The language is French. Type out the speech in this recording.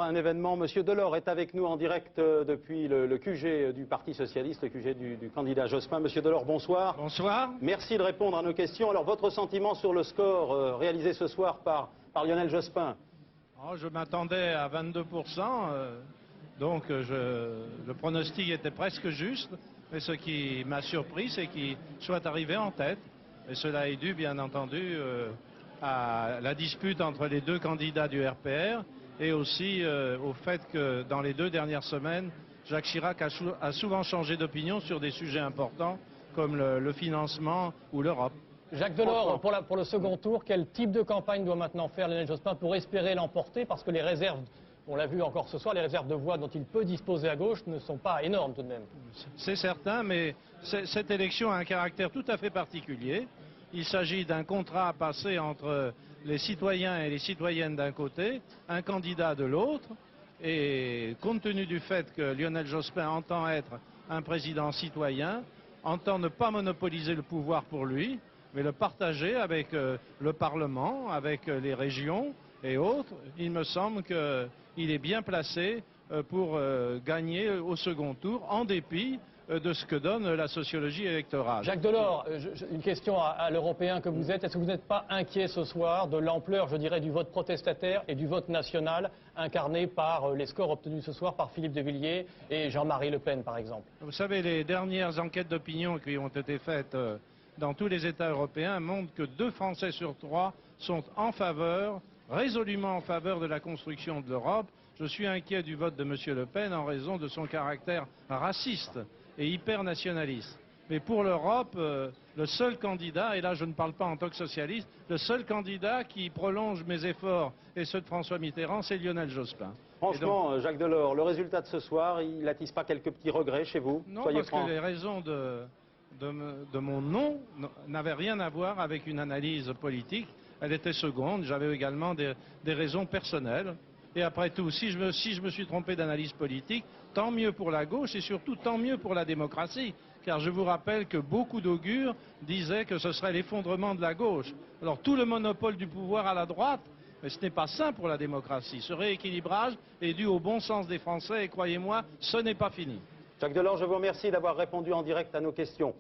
un événement. Monsieur Delors est avec nous en direct depuis le QG du Parti Socialiste, le QG du candidat Jospin. Monsieur Delors, bonsoir. Bonsoir. Merci de répondre à nos questions. Alors, votre sentiment sur le score réalisé ce soir par Lionel Jospin? Oh, je m'attendais à 22%, donc le pronostic était presque juste. Mais ce qui m'a surpris, c'est qu'il soit arrivé en tête. Et cela est dû, bien entendu, à la dispute entre les deux candidats du RPR et aussi au fait que dans les 2 dernières semaines, Jacques Chirac a souvent changé d'opinion sur des sujets importants comme le financement ou l'Europe. Jacques Delors, pour le second tour, quel type de campagne doit maintenant faire Lionel Jospin pour espérer l'emporter? Parce que les réserves, on l'a vu encore ce soir, les réserves de voix dont il peut disposer à gauche ne sont pas énormes tout de même. C'est certain, mais cette élection a un caractère tout à fait particulier. Il s'agit d'un contrat à passer entre les citoyens et les citoyennes d'un côté, un candidat de l'autre, et compte tenu du fait que Lionel Jospin entend être un président citoyen, entend ne pas monopoliser le pouvoir pour lui, mais le partager avec le Parlement, avec les régions et autres, il me semble qu'il est bien placé pour gagner au second tour, en dépit de ce que donne la sociologie électorale. Jacques Delors, une question à l'Européen que vous êtes. Est-ce que vous n'êtes pas inquiet ce soir de l'ampleur, je dirais, du vote protestataire et du vote national incarné par les scores obtenus ce soir par Philippe de Villiers et Jean-Marie Le Pen, par exemple? Vous savez, les dernières enquêtes d'opinion qui ont été faites dans tous les États européens montrent que 2 Français sur 3 sont en faveur, résolument en faveur de la construction de l'Europe. Je suis inquiet du vote de M. Le Pen en raison de son caractère raciste et hyper nationaliste. Mais pour l'Europe, le seul candidat, et là je ne parle pas en tant que socialiste, le seul candidat qui prolonge mes efforts et ceux de François Mitterrand, c'est Lionel Jospin. Franchement, Jacques Delors, le résultat de ce soir, il n'attise pas quelques petits regrets chez vous? Non, Soyez parce franc. que les raisons de mon non n'avaient rien à voir avec une analyse politique. Elle était seconde. J'avais également des raisons personnelles. Et après tout, si je me suis trompé d'analyse politique, tant mieux pour la gauche et surtout tant mieux pour la démocratie. Car je vous rappelle que beaucoup d'augures disaient que ce serait l'effondrement de la gauche. Alors tout le monopole du pouvoir à la droite, mais ce n'est pas sain pour la démocratie. Ce rééquilibrage est dû au bon sens des Français et croyez-moi, ce n'est pas fini. Jacques Delors, je vous remercie d'avoir répondu en direct à nos questions.